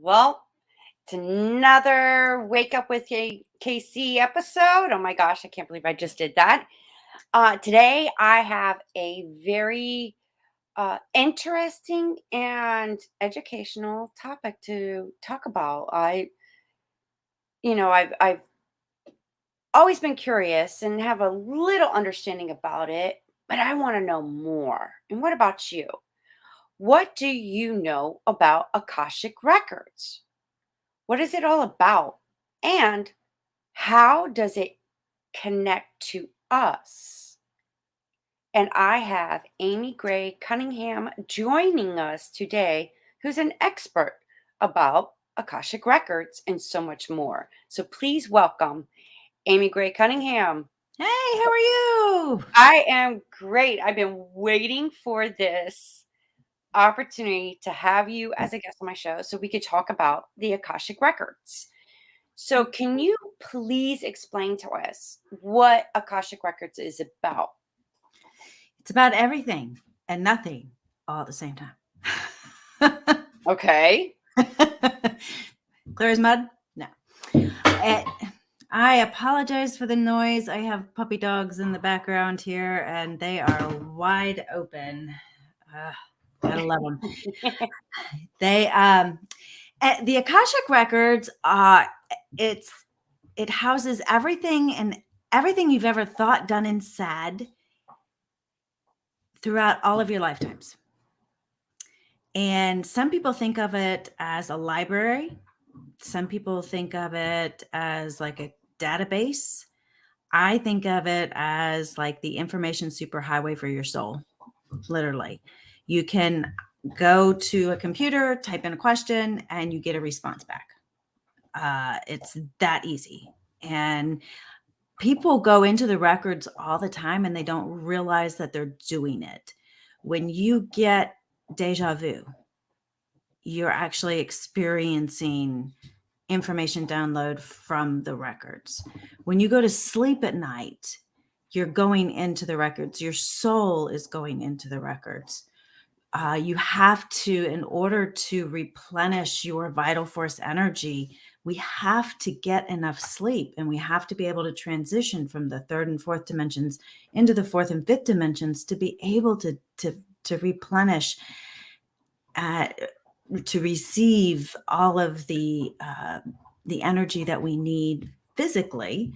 Well, it's another Wake Up with KC episode. Oh my gosh, I can't believe I just did that. Today, I have a very interesting and educational topic to talk about. I've always been curious and have a little understanding about it, but I want to know more. And what about you? What do you know about Akashic Records? What is it all about? And how does it connect to us? And I have Amy Gray-Cunningham joining us today, who's an expert about Akashic Records and so much more. So please welcome Amy Gray-Cunningham. Hey, how are you? I am great. I've been waiting for this opportunity to have you as a guest on my show so we could talk about the Akashic Records. So, can you please explain to us what Akashic Records is about? It's about everything and nothing all at the same time. Okay. Clear as mud? No. I apologize for the noise. I have puppy dogs in the background here, and they are wide open. Gotta love them. The Akashic Records, it houses everything and everything you've ever thought, done, and said throughout all of your lifetimes. And some people think of it as a library. Some people think of it as like a database. I think of it as like the information superhighway for your soul, literally. You can go to a computer, type in a question, and you get a response back. It's that easy. And people go into the records all the time and they don't realize that they're doing it. When you get deja vu, you're actually experiencing information download from the records. When you go to sleep at night, you're going into the records. Your soul is going into the records. You have to, in order to replenish your vital force energy, we have to get enough sleep, and we have to be able to transition from the third and fourth dimensions into the fourth and fifth dimensions to be able to replenish, to receive all of the energy that we need physically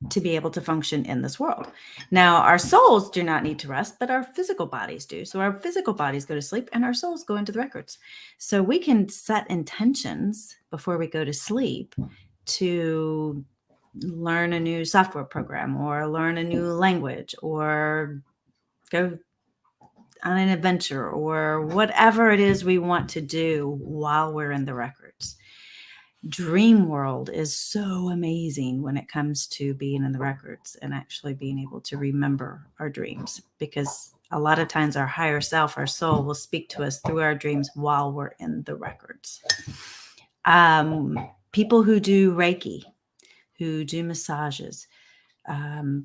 to be able to function in this world. Now, our souls do not need to rest, but our physical bodies do. So our physical bodies go to sleep and our souls go into the records. So we can set intentions before we go to sleep to learn a new software program or learn a new language or go on an adventure or whatever it is we want to do while we're in the records. Dream world is so amazing when it comes to being in the records and actually being able to remember our dreams, because a lot of times our higher self, our soul, will speak to us through our dreams while we're in the records. People who do Reiki, who do massages,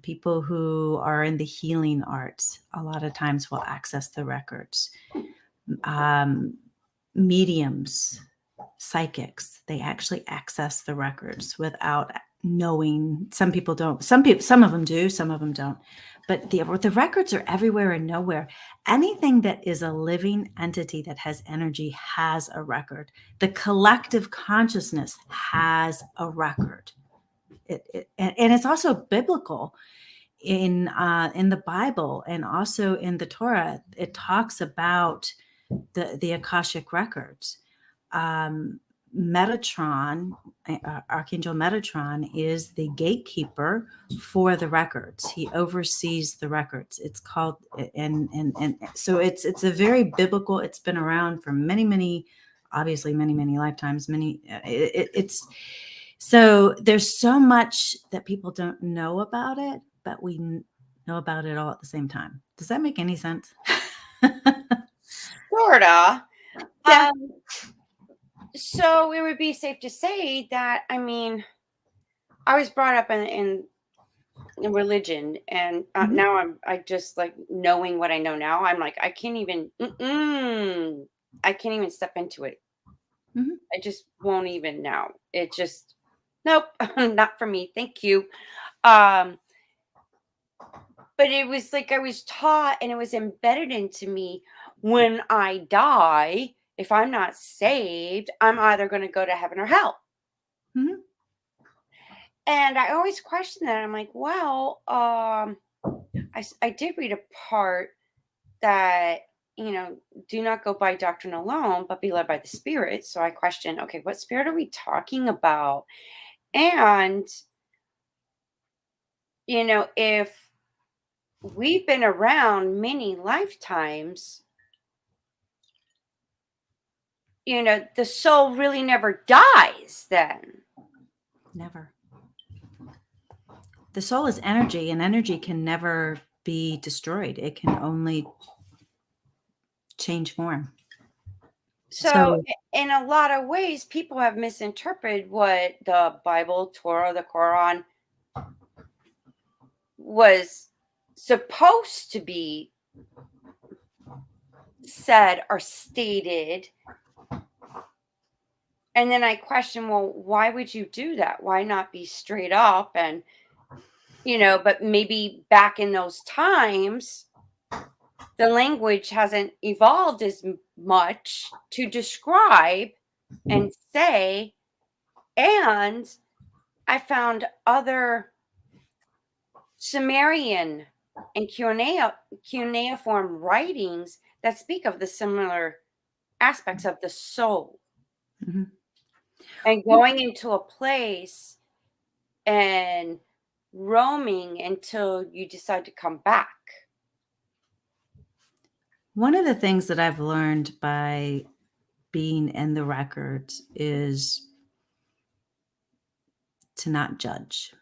people who are in the healing arts, a lot of times will access the records. Mediums, psychics, they actually access the records without knowing. Some people don't. Some of them do, some of them don't. But the records are everywhere and nowhere. Anything that is a living entity that has energy has a record. The collective consciousness has a record. And it's also biblical. In the Bible and also in the Torah, it talks about the Akashic records. Metatron, Archangel Metatron, is the gatekeeper for the records. He oversees the records. It's called, and so it's a very biblical. It's been around for many lifetimes. It's so there's so much that people don't know about it, but we know about it all at the same time. Does that make any sense? Sorta. Yeah. So it would be safe to say that, I was brought up in religion, and now I just like knowing what I know now. I'm like, I can't even step into it. Mhm. I just won't even know. It just nope, not for me. Thank you. Um, but it was like I was taught and it was embedded into me when I die, if I'm not saved, I'm either going to go to heaven or hell. Mhm. And I always question that. I'm like, well, I did read a part that, do not go by doctrine alone, but be led by the Spirit. So I question, okay, what spirit are we talking about? And, if we've been around many lifetimes, the soul really never dies then. Never. The soul is energy, and energy can never be destroyed. It can only change form. So, So in a lot of ways, people have misinterpreted what the Bible, Torah, the Quran was supposed to be said or stated. And then I question, well, why would you do that? Why not be straight up? And, but maybe back in those times, the language hasn't evolved as much to describe and say. And I found other Sumerian and cuneiform writings that speak of the similar aspects of the soul mhm. and going into a place and roaming until you decide to come back. One of the things that I've learned by being in the records is to not judge.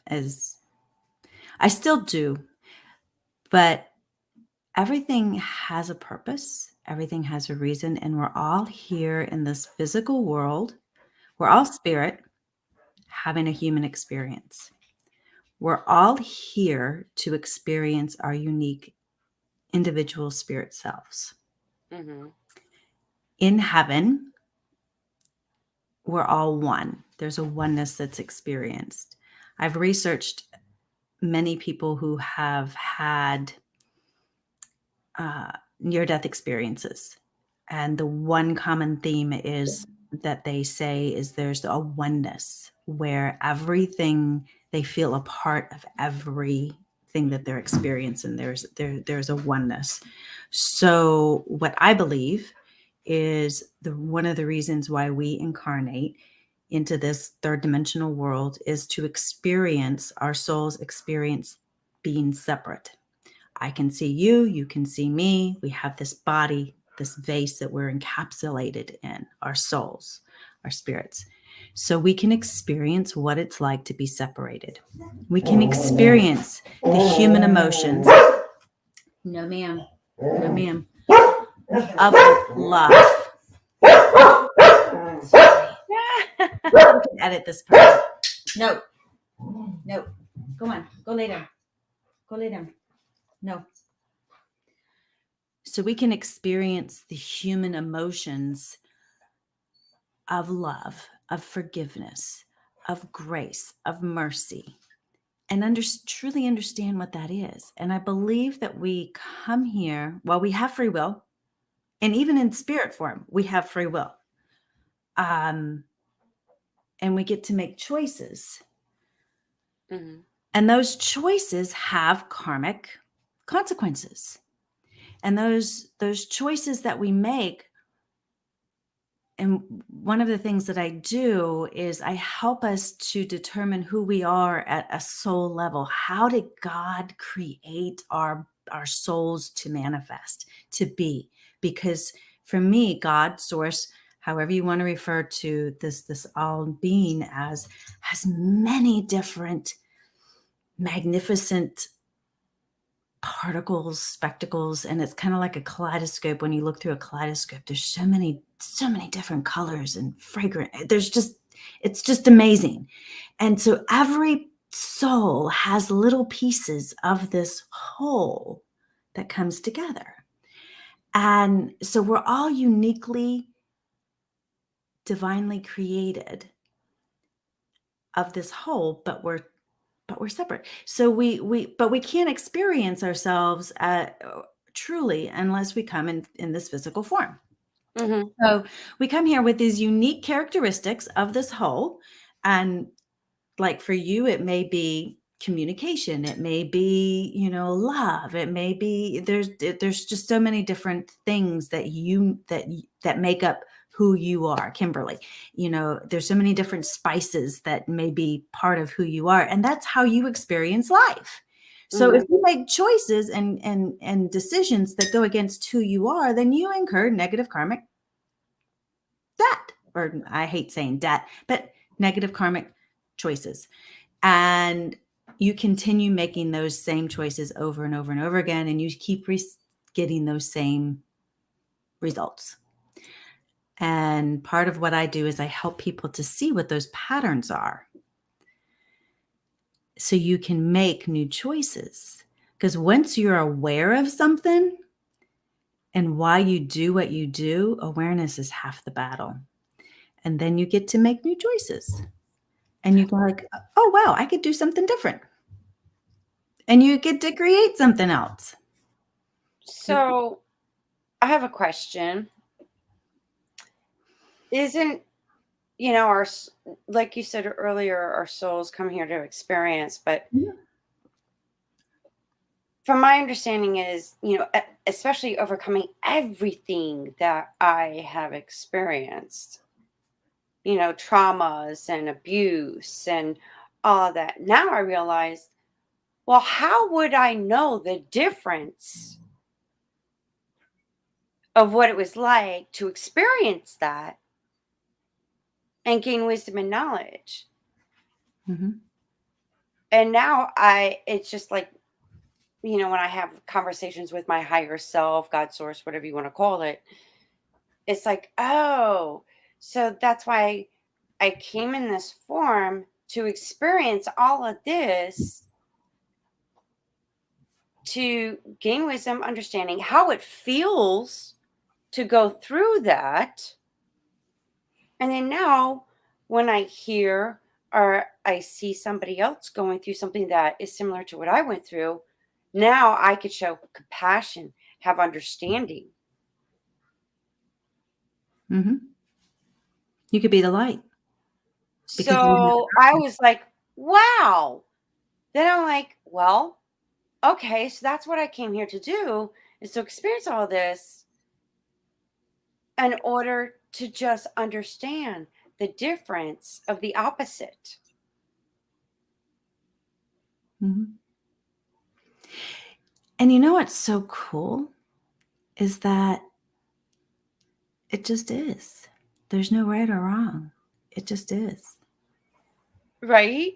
As I still do, but everything has a purpose, everything has a reason, and we're all here in this physical world. We're all spirit having a human experience. We're all here to experience our unique individual spirit selves. Mhm. In heaven, we're all one. There's a oneness that's experienced. I've researched many people who have had uh, near death experiences. And the one common theme is that they say is there's a oneness where everything they feel a part of everything that they're experiencing. There's a oneness. So what I believe is the one of the reasons why we incarnate into this third dimensional world is to experience our soul's experience being separate. I can see you, you can see me. We have this body, this vase that we're encapsulated in, our souls, our spirits. So we can experience what it's like to be separated. We can experience the human emotions. No, ma'am. No, ma'am. Of love. Sorry. We can edit this part. No. No. Go on. Go lay down. Go lay down. No. So we can experience the human emotions of love, of forgiveness, of grace, of mercy, and truly understand what that is. And I believe that we come here, while we have free will, and even in spirit form, we have free will. And we get to make choices. Mhm. And those choices have karmic consequences. And those choices that we make, and one of the things that I do is I help us to determine who we are at a soul level. How did God create our souls to manifest, to be? Because for me, God, source, however you want to refer to this all being as, has many different magnificent particles, spectacles, and it's kind of like a kaleidoscope. When you look through a kaleidoscope, there's so many different colors and fragrant. It's just amazing. And so every soul has little pieces of this whole that comes together. And so we're all uniquely divinely created of this whole, but we're separate. So we can't experience ourselves truly unless we come in this physical form. Mhm. So we come here with these unique characteristics of this whole, and like for you, it may be communication, it may be, love, it may be there's just so many different things that make up who you are, Kimberly. There's so many different spices that may be part of who you are, and that's how you experience life. So if Mhm. you make choices and decisions that go against who you are, then you incur negative karmic debt, or I hate saying debt, but negative karmic choices. And you continue making those same choices over and over and over again, and you keep getting those same results. And part of what I do is I help people to see what those patterns are so you can make new choices. Because once you're aware of something and why you do what you do, awareness is half the battle. And then you get to make new choices. And you go like, oh, wow, I could do something different. And you get to create something else. So, I have a question. Isn't, our like you said earlier, our souls come here to experience, but Mhm. from my understanding is, especially overcoming everything that I have experienced, traumas and abuse and all that. Now I realize, well, how would I know the difference of what it was like to experience that and gain wisdom and knowledge? Mhm. And now it's just like, when I have conversations with my higher self, God source, whatever you want to call it, it's like, oh, so that's why I came in this form to experience all of this, to gain wisdom, understanding how it feels to go through that. And then now, when I hear or I see somebody else going through something that is similar to what I went through, now I could show compassion, have understanding. Mhm. You could be the light because you have So I was like, wow. Then I'm like, well, okay, so that's what I came here to do, is to experience all this in order to just understand the difference of the opposite. Mhm. And you know what's so cool is that it just is. There's no right or wrong. It just is. Right?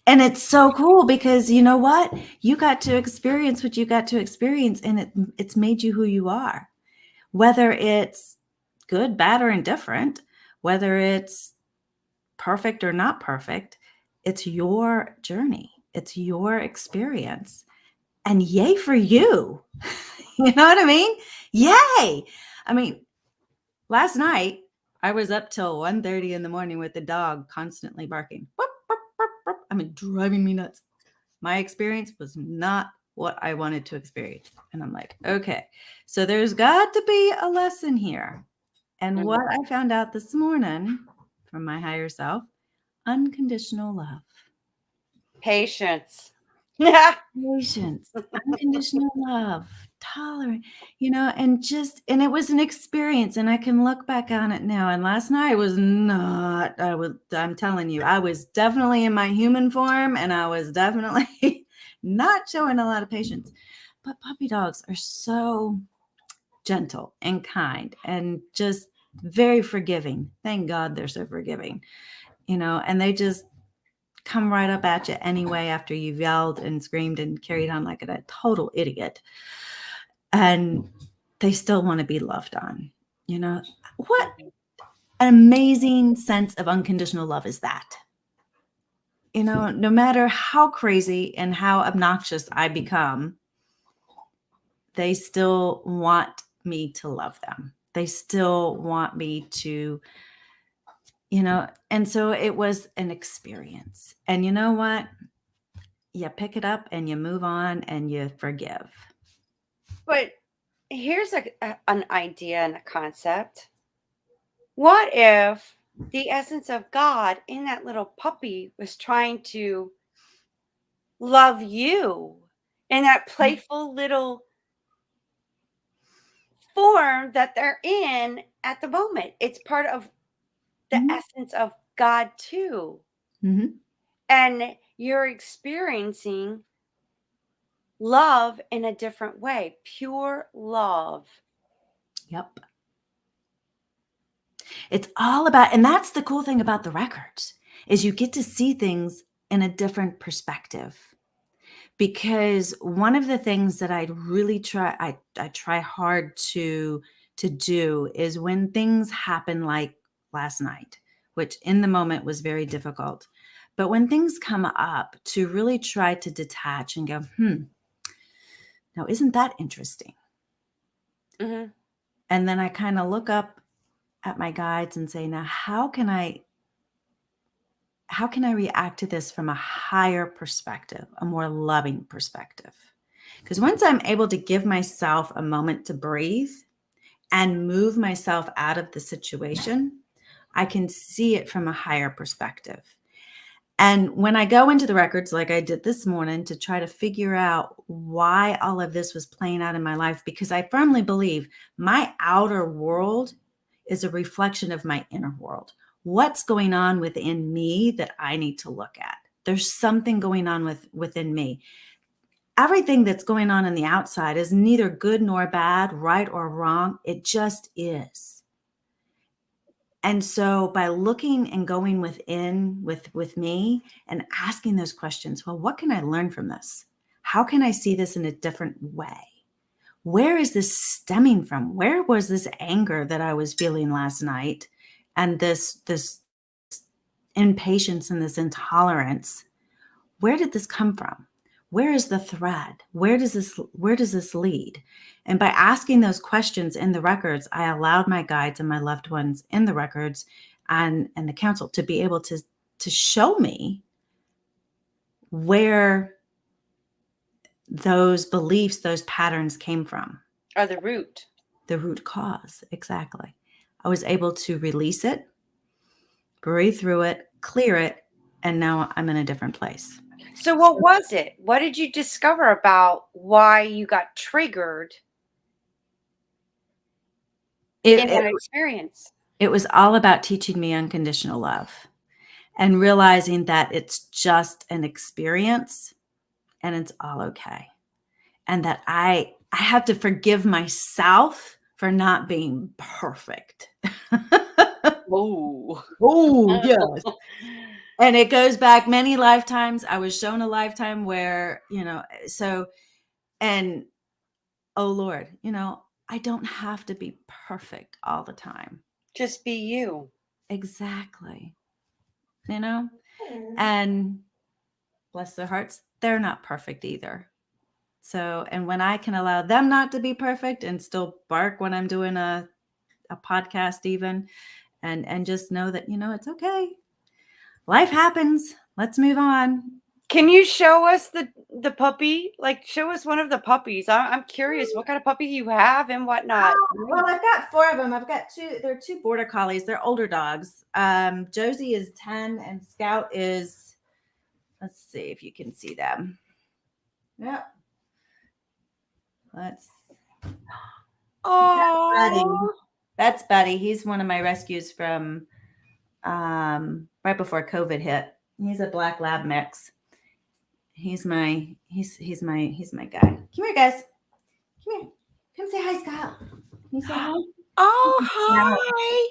And it's so cool because you know what? You got to experience what you got to experience, and it's made you who you are. Whether it's good, bad, or indifferent, whether it's perfect or not perfect, it's your journey. It's your experience. And yay for you. You know what I mean? Yay. I mean, last night I was up till 1:30 in the morning with the dog constantly barking. Burp, burp, burp, burp. I mean, driving me nuts. My experience was not what I wanted to experience. And I'm like, okay, so there's got to be a lesson here. And Mhm. what I found out this morning from my higher self, unconditional love. Patience. Patience, unconditional love, tolerant, and it was an experience, and I can look back on it now. And last night was not, I'm telling you, I was definitely in my human form, and I was definitely not showing a lot of patience. But puppy dogs are so gentle and kind and just very forgiving. Thank God they're so forgiving, and they just come right up at you anyway after you've yelled and screamed and carried on like a total idiot. And they still want to be loved on. What Mhm. an amazing sense of unconditional love is that? No matter how crazy and how obnoxious I become, they still want me to love them. They still want me to and so it was an experience. And you know what? You pick it up and you move on and you forgive. But here's an idea and a concept. What if the essence of God in that little puppy was trying to love you in that playful little form that they're in at the moment? It's part of the Mhm. essence of God too. Mhm. And you're experiencing love in a different way, pure love. Yep. It's all about, and that's the cool thing about the records, is you get to see things in a different perspective. Because one of the things that I try hard to do is when things happen like last night, which in the moment was very difficult. But when things come up, to really try to detach and go, now isn't that interesting? Mhm. And then I kind of look up at my guides and say, now how can I react to this from a higher perspective, a more loving perspective? Because once I'm able to give myself a moment to breathe and move myself out of the situation, I can see it from a higher perspective. And when I go into the records, like I did this morning, to try to figure out why all of this was playing out in my life, because I firmly believe my outer world is a reflection of my inner world. What's going on within me that I need to look at? There's something going on within me. Everything that's going on the outside is neither good nor bad, right or wrong. It just is. And so by looking and going within with me and asking those questions, well, what can I learn from this? How can I see this in a different way? Where is this stemming from? Where was this anger that I was feeling last night, and this impatience and this intolerance? Where did this come from? Where is the thread? Where does this lead? And by asking those questions in the records, I allowed my guides and my loved ones in the records and the council to be able to show me where those beliefs, those patterns came from. Or the root. The root cause, exactly. I was able to release it, breathe through it, clear it, and now I'm in a different place. So what was it? What did you discover about why you got triggered It, in it that experience? it was all about teaching me unconditional love and realizing that it's just an experience and it's all okay. And that I have to forgive myself for not being perfect. Oh. Oh, yes. And it goes back many lifetimes. I was shown a lifetime where, and oh Lord, I don't have to be perfect all the time. Just be you. Exactly. And bless their hearts, they're not perfect either. So, and when I can allow them not to be perfect and still bark when I'm doing a podcast even, and just know that, it's okay. Life happens. Let's move on. Can you show us the puppy? Like, show us one of the puppies. I'm curious what kind of puppy you have and whatnot. Well, I've got 4 of them. I've got 2. They're 2 border collies. They're older dogs. Josie is 10 and Scout is, let's see if you can see them. Yep. Let's Buddy. Oh, That's Buddy. He's one of my rescues from right before COVID hit. He's a black lab mix. He's my guy. Come here, guys. Come here. Come say hi, Scout. Can you say hi? oh, Now, hi.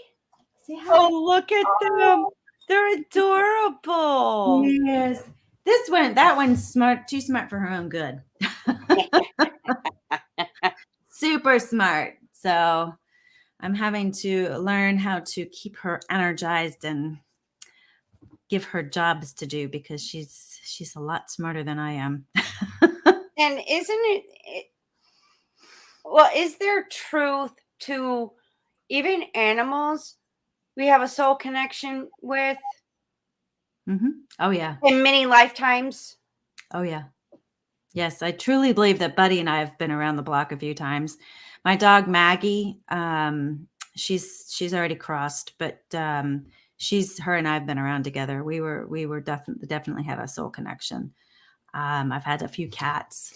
say hi. Oh, look at them. Oh, They're adorable. yes. That one's smart, too smart for her own good. Super smart. So I'm having to learn how to keep her energized and give her jobs to do, because she's a lot smarter than I am. And well, is there truth to even animals we have a soul connection with Oh, yeah. in many lifetimes? Oh, yeah. Yes, I truly believe that Buddy and I have been around the block a few times. My dog Maggie, she's already crossed, but she's her and I've been around together. We were definitely have a soul connection. I've had a few cats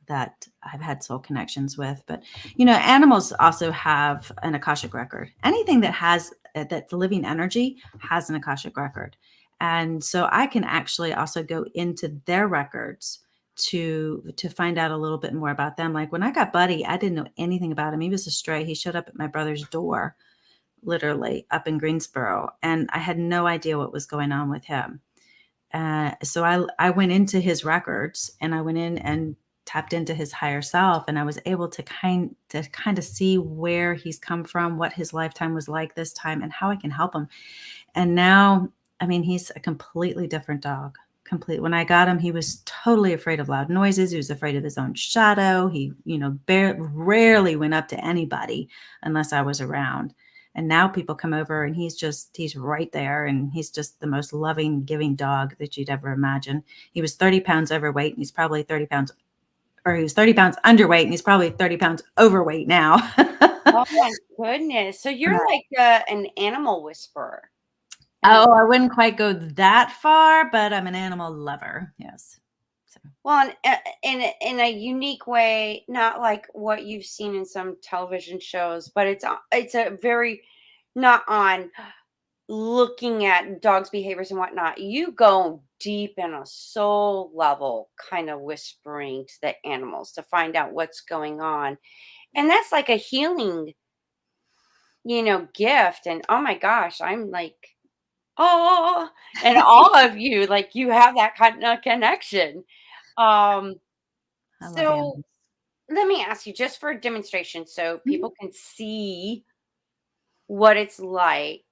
that I've had soul connections with, but animals also have an Akashic record. Anything that has that's living energy has an Akashic record, and so I can actually also go into their records to find out a little bit more about them. Like when I got Buddy, I didn't know anything about him. He was a stray. He showed up at my brother's door, literally up in Greensboro, and I had no idea what was going on with him. So I went into his records and I went in and tapped into his higher self, and I was able to kind of see where he's come from, what his lifetime was like this time, and how I can help him. And now, I mean, he's a completely different dog. Complete. When I got him, he was totally afraid of loud noises. He was afraid of his own shadow. He, rarely went up to anybody unless I was around. And now people come over and he's right there. And he's just the most loving, giving dog that you'd ever imagine. He was 30 pounds overweight and he's probably 30 pounds, or he was 30 pounds underweight and he's probably 30 pounds overweight now. Oh my goodness. So you're like an animal whisperer. And Oh, I wouldn't quite go that far, but I'm an animal lover. Yes. So, well, in a unique way, not like what you've seen in some television shows, but it's a very not on looking at dogs' behaviors and whatnot. You go deep in a soul level kind of whispering to the animals to find out what's going on. And that's like a healing, gift. And oh my gosh, I'm like, oh, and all of you, like you have that kind of connection. Um, I love so animals. let me ask you just for a demonstration so Mhm. people can see what it's like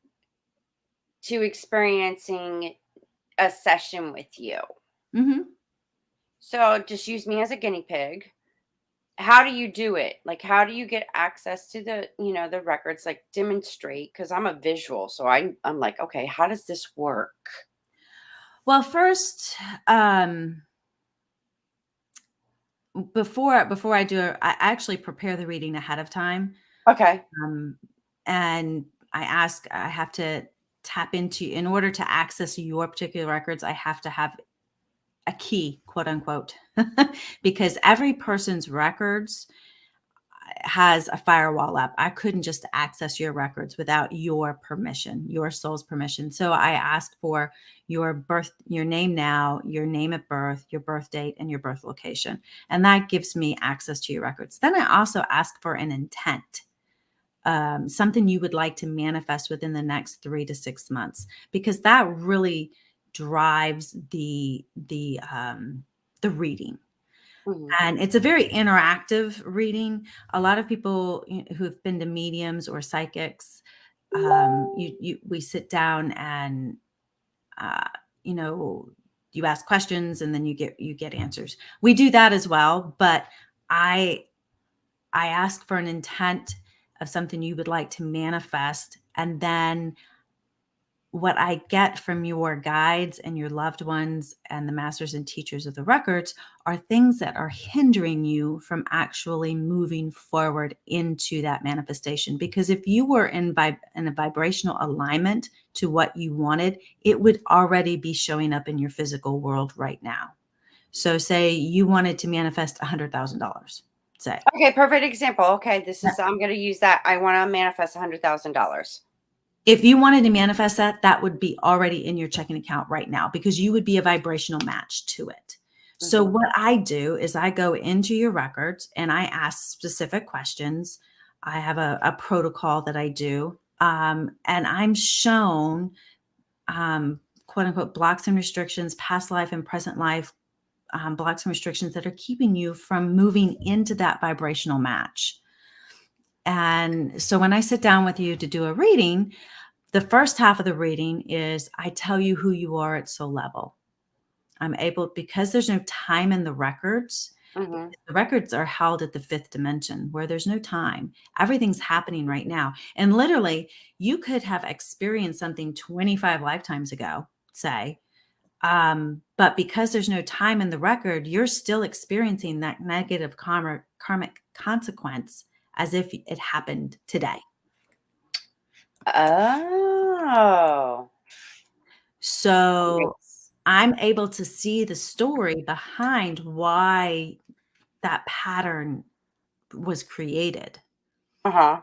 to experiencing a session with you. Mhm. So just use me as a guinea pig. How do you do it? Like how do you get access to the records, like demonstrate, because I'm a visual. So I'm like, okay, how does this work? Well, first, um, before I do it, I actually prepare the reading ahead of time. Okay. Um, and I have to tap into, in order to access your particular records, I have to have a key, quote unquote, because every person's records has a firewall up. I couldn't just access your records without your permission, your soul's permission. So I asked for your name now, your name at birth, your birth date, and your birth location. And that gives me access to your records. Then I also ask for an intent, something you would like to manifest within the next 3 to 6 months, because that really drives the reading. Mhm. And it's a very interactive reading. A lot of people who've been to mediums or psychics, we sit down and uh, you know you ask questions and then you get answers. We do that as well, but I I ask for an intent of something you would like to manifest, and then what I get from your guides and your loved ones and the masters and teachers of the records are things that are hindering you from actually moving forward into that manifestation. Because if you were in a vibrational alignment to what you wanted, it would already be showing up in your physical world right now. So, say you wanted to manifest $100,000, say. Okay, perfect example. Okay, I'm going to use that. I want to manifest $100,000. If you wanted to manifest that, that would be already in your checking account right now, because you would be a vibrational match to it. So Mhm. what I do is I go into your records and I ask specific questions. I have a protocol that I do, and I'm shown, quote unquote, blocks and restrictions, past life and present life, blocks and restrictions that are keeping you from moving into that vibrational match. And so when I sit down with you to do a reading, the first half of the reading is I tell you who you are at soul level. I'm able, because there's no time in the records, Mhm. The records are held at the fifth dimension where there's no time. Everything's happening right now. And literally, you could have experienced something 25 lifetimes ago, say, but because there's no time in the record, you're still experiencing that negative karmic consequence as if it happened today. Oh. So Yes. I'm able to see the story behind why that pattern was created. Uh-huh.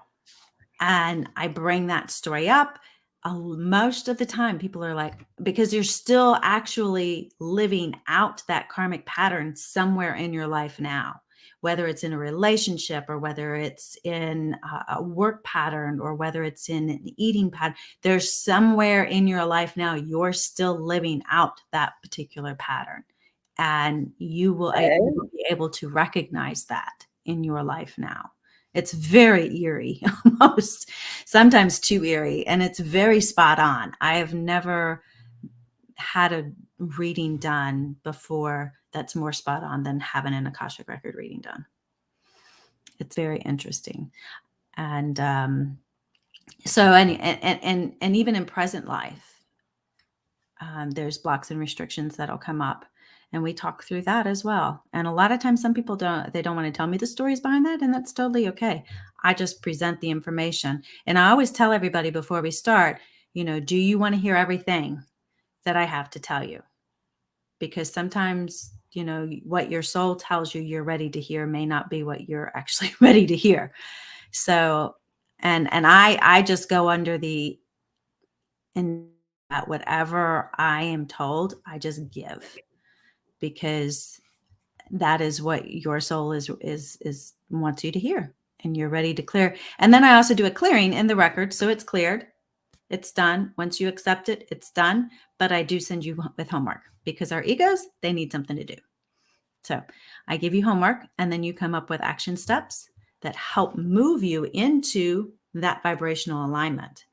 And I bring that story up. Most of the time, people are like, because you're still actually living out that karmic pattern somewhere in your life now, whether it's in a relationship or whether it's in a work pattern or whether it's in an eating pattern. There's somewhere in your life now, you're still living out that particular pattern. And you will Oh. be able to recognize that in your life now. It's very eerie, almost sometimes too eerie, and it's very spot on. I have never had a reading done before that's more spot on than having an Akashic record reading done. It's very interesting. And so and even in present life, there's blocks and restrictions that'll come up, and we talk through that as well. And a lot of times some people don't want to tell me the stories behind that, and that's totally okay. I just present the information, and I always tell everybody before we start, do you want to hear everything that I have to tell you? Because sometimes what your soul tells you you're ready to hear may not be what you're actually ready to hear. So and I just go under the and that whatever I am told, I just give, because that is what your soul is wants you to hear, and you're ready to clear. And then I also do a clearing in the record, so it's cleared, it's done. Once you accept it, it's done. But I do send you with homework because our egos, they need something to do. So I give you homework, and then you come up with action steps that help move you into that vibrational alignment.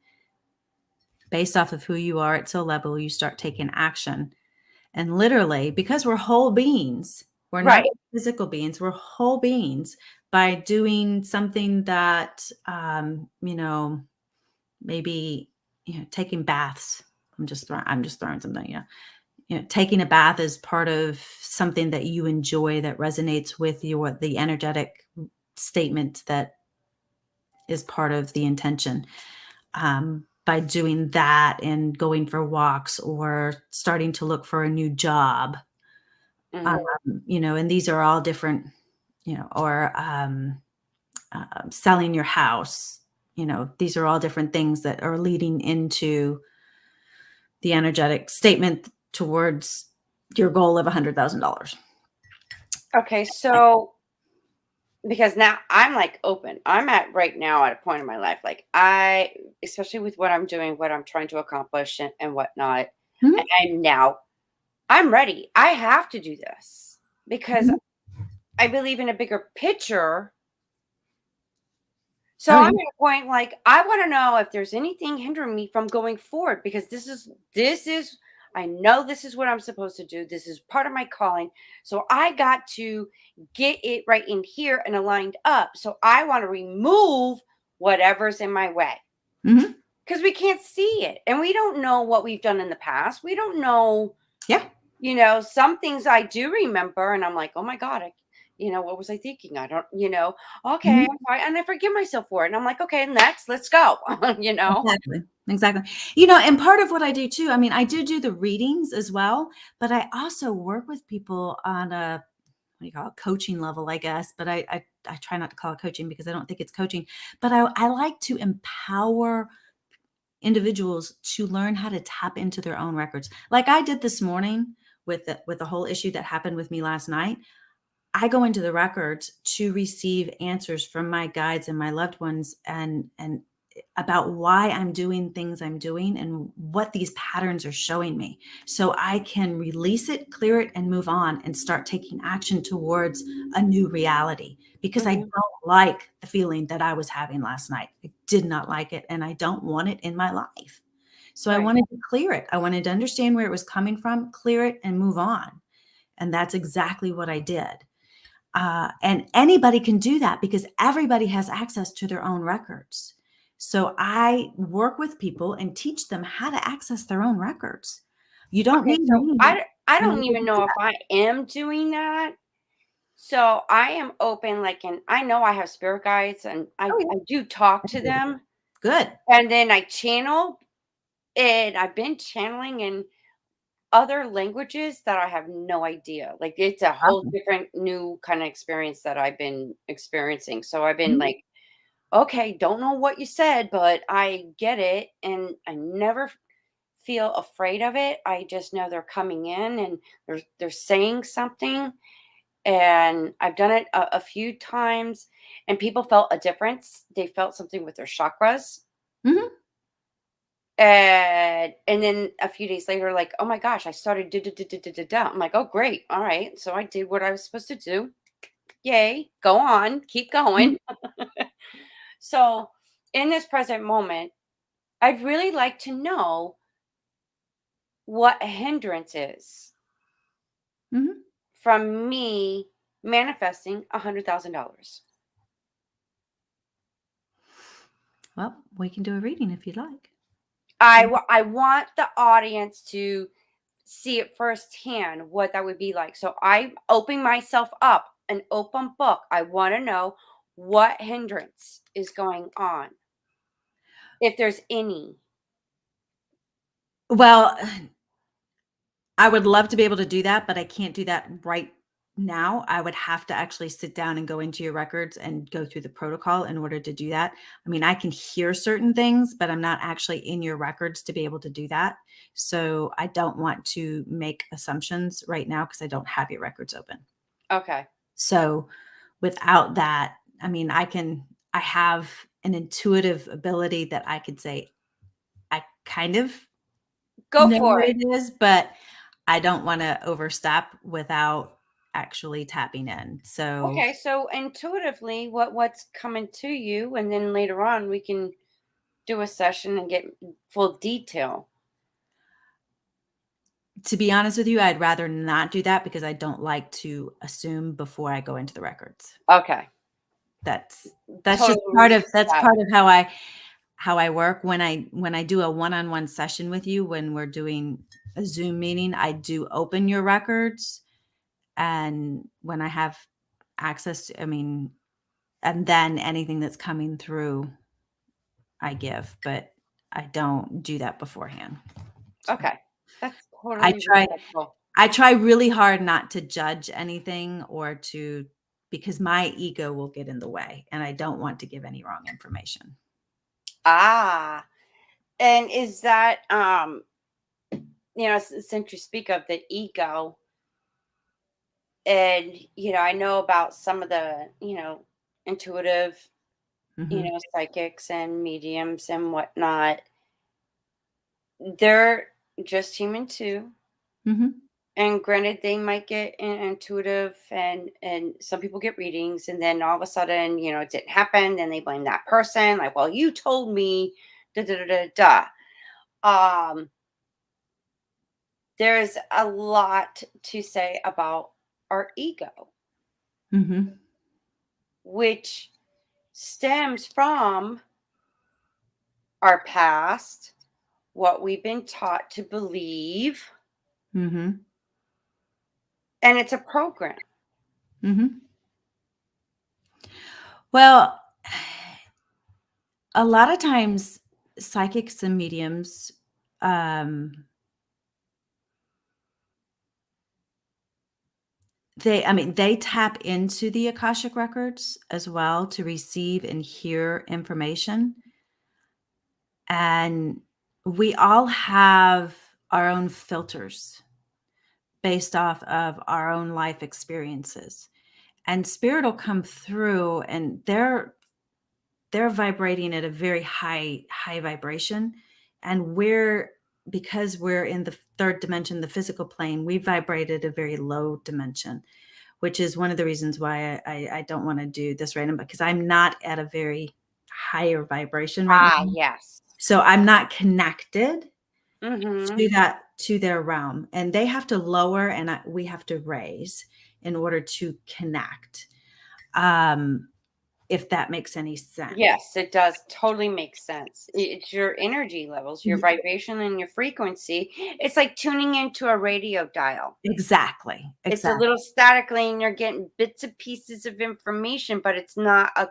Based off of who you are at soul level, you start taking action. And literally, because we're whole beings, we're not Right. physical beings, we're whole beings. By doing something that, maybe, taking baths. I'm just throwing something, taking a bath is part of something that you enjoy that resonates with the energetic statement that is part of the intention. By doing that and going for walks or starting to look for a new job, Mhm. and these are all different, or selling your house, these are all different things that are leading into the energetic statement towards your goal of $100,000. Okay, so because now I'm like open. I'm at right now at a point in my life, like especially with what I'm doing, what I'm trying to accomplish and whatnot. Mhm, And now I'm ready. I have to do this because mhm. I believe in a bigger picture. So Oh, yeah. I'm at a point like I want to know if there's anything hindering me from going forward because this is I know this is what I'm supposed to do. This is part of my calling. So I got to get it right in here and aligned up. So I want to remove whatever's in my way Mhm. because we can't see it and we don't know what we've done in the past. We don't know, Yeah. some things I do remember and I'm like, oh my God, what was I thinking? I don't, okay, Mhm. I'm sorry. And I forgive myself for it. And I'm like, okay, next, let's go. you know? Exactly, exactly. And part of what I do too, I mean, I do the readings as well, but I also work with people on a, what do you call it, coaching level, I guess, but I try not to call it coaching because I don't think it's coaching, but I like to empower individuals to learn how to tap into their own records. Like I did this morning with the whole issue that happened with me last night. I go into the records to receive answers from my guides and my loved ones, and about why I'm doing things I'm doing and what these patterns are showing me, so I can release it, clear it, and move on and start taking action towards a new reality, because I Hmm. don't like the feeling that I was having last night. I did not like it, and I don't want it in my life. So I Right. wanted to clear it. I wanted to understand where it was coming from, clear it, and move on. And that's exactly what I did. And anybody can do that because everybody has access to their own records. So I work with people and teach them how to access their own records. You don't Okay, need so me I in don't order even to do know if that. I am doing that. So I am open, like, and I know I have spirit guides, and Oh, yeah. I do talk to them, Good. and then I channel, and I've been channeling in other languages that I have no idea. Like, it's a whole Awesome. different new kind of experience that I've been experiencing. So I've been Mhm, like, okay, don't know what you said, but I get it, and I never feel afraid of it. I just know they're coming in, and they're saying something, and I've done it a few times, and people felt a difference. They felt something with their chakras, mhm, and then a few days later, like, oh my gosh, I started da da da da da da da. I'm like, oh great, all right. So I did what I was supposed to do. Yay, go on, keep mhm, going. So in this present moment, I'd really like to know what a hindrance is mhm. from me manifesting $100,000. Well, we can do a reading if you'd like. I want the audience to see it firsthand what that would be like. So I'm opening myself up, an open book. I want to know what hindrance is going on, if there's any. Well, I would love to be able to do that, but I can't do that right now. I would have to actually sit down and go into your records and go through the protocol in order to do that. I mean, I can hear certain things, but I'm not actually in your records to be able to do that. So I don't want to make assumptions right now because I don't have your records open. Okay, So without that, I mean, I have an intuitive ability that I could say, I kind of go know for what it. it is, but I don't wanna overstep without actually tapping in. So, Okay, so intuitively, what's coming to you, and then later on we can do a session and get full detail. to be honest with you, I'd rather not do that because I don't like to assume before I go into the records. Okay, That's that's just totally respect that's that. part of how I work. When I do a one-on-one session with you, when we're doing a Zoom meeting, I do open your records, and when I have access to, I mean, and then anything that's coming through I give, but I don't do that beforehand. So, Okay, that's I totally try respectful. I try really hard not to judge anything or to because my ego will get in the way, and I don't want to give any wrong information. Ah, and is that since you speak of the ego, and I know about some of the intuitive, Mhm, psychics and mediums and whatnot. They're just human too. mhm, And granted, they might get intuitive, and some people get readings, and then all of a sudden, it didn't happen. Then they blame that person, like, well, you told me, da da da da da. There's a lot to say about our ego, mhm, which stems from our past, what we've been taught to believe, mhm, and it's a program. mhm. Well, a lot of times psychics and mediums, um, they tap into the Akashic records as well to receive and hear information. And we all have our own filters based off of our own life experiences. And spirit will come through and they're vibrating at a very high vibration. And because we're in the third dimension, the physical plane, we vibrate at a very low dimension, which is one of the reasons why I don't want to do this right now because I'm not at a very higher vibration right Ah, now. yes. So I'm not connected Mm-hmm. to their realm, and they have to lower and we have to raise. in order to connect. Um, if that makes any sense. Yes, it does totally make sense. It's your energy levels, your vibration and your frequency. It's like tuning into a radio dial. Exactly, It's a exactly, little statically and you're getting bits and pieces of information, but it's not a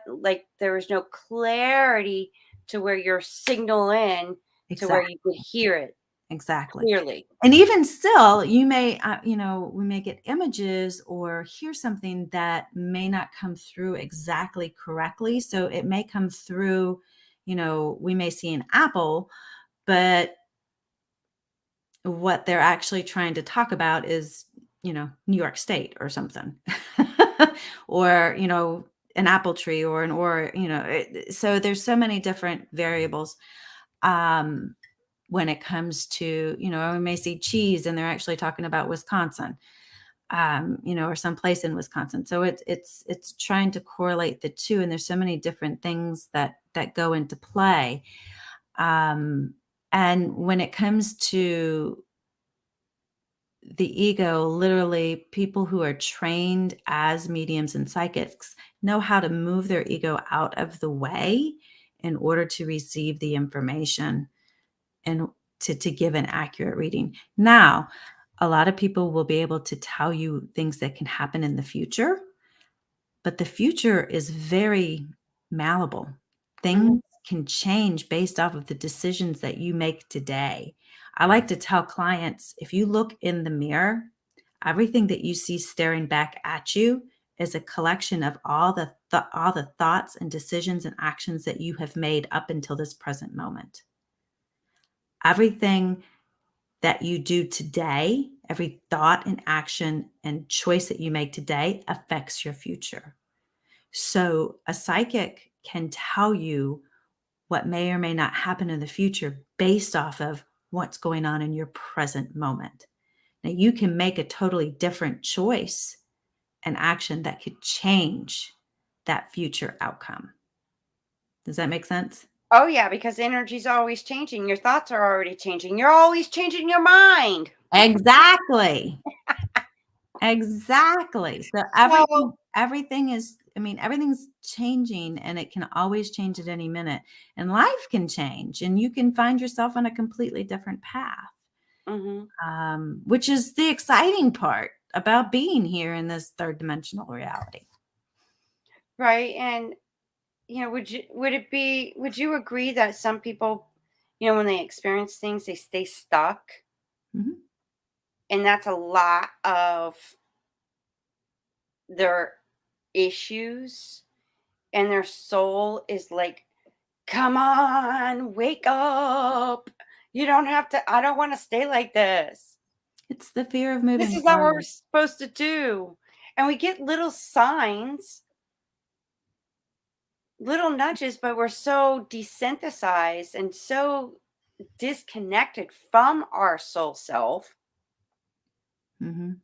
like there is no clarity to where you're signal in to where exactly, you could hear it exactly. clearly. And even still, you may, we may get images or hear something that may not come through exactly correctly. So it may come through, we may see an apple, but what they're actually trying to talk about is, New York State or something, or, an apple tree so there's so many different variables. Um, when it comes to, we may see cheese and they're actually talking about Wisconsin, or someplace in Wisconsin. So it's trying to correlate the two, and there's so many different things that go into play. And when it comes to the ego, literally, people who are trained as mediums and psychics know how to move their ego out of the way in order to receive the information and to give an accurate reading. Now, a lot of people will be able to tell you things that can happen in the future, but the future is very malleable. Mhm. Things can change based off of the decisions that you make today. I like to tell clients, if you look in the mirror, everything that you see staring back at you is a collection of all the thoughts and decisions and actions that you have made up until this present moment. Everything that you do today, every thought and action and choice that you make today affects your future. So a psychic can tell you what may or may not happen in the future based off of what's going on in your present moment. Now, you can make a totally different choice and action that could change that future outcome. Does that make sense? Oh yeah, because energy's always changing. Your thoughts are already changing. You're always changing your mind. Exactly. Exactly. So So, everything is, everything's changing, and it can always change at any minute. And life can change and you can find yourself on a completely different path. mhm, Which is the exciting part about being here in this third dimensional reality. right, and would you agree that some people, when they experience things, they stay stuck? Mhm. And that's a lot of their issues, and their soul is like, "Come on, wake up. You don't have to I don't wanna stay like this. It's the fear of This moving is not what we're forward. supposed to do." And we get little signs, little nudges, but we're so desynthesized and so disconnected from our soul self. Mhm.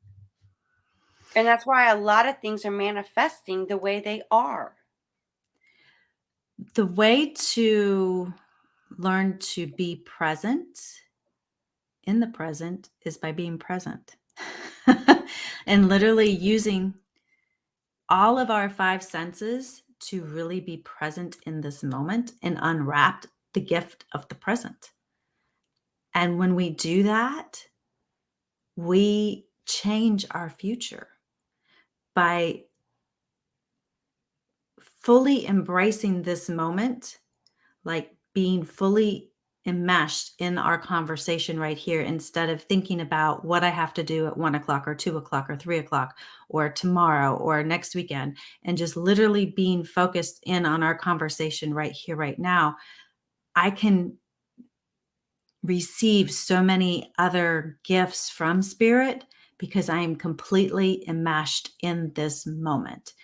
And that's why a lot of things are manifesting the way they are. The way to learn to be present in the present is by being present and literally using all of our five senses to really be present in this moment and unwrap the gift of the present. And when we do that, we change our future by fully embracing this moment, like being fully enmeshed in our conversation right here instead of thinking about what I have to do at 1 o'clock or 2 o'clock or 3 o'clock or tomorrow or next weekend, and just literally being focused in on our conversation right here, right now. I can receive so many other gifts from spirit because I am completely enmeshed in this moment.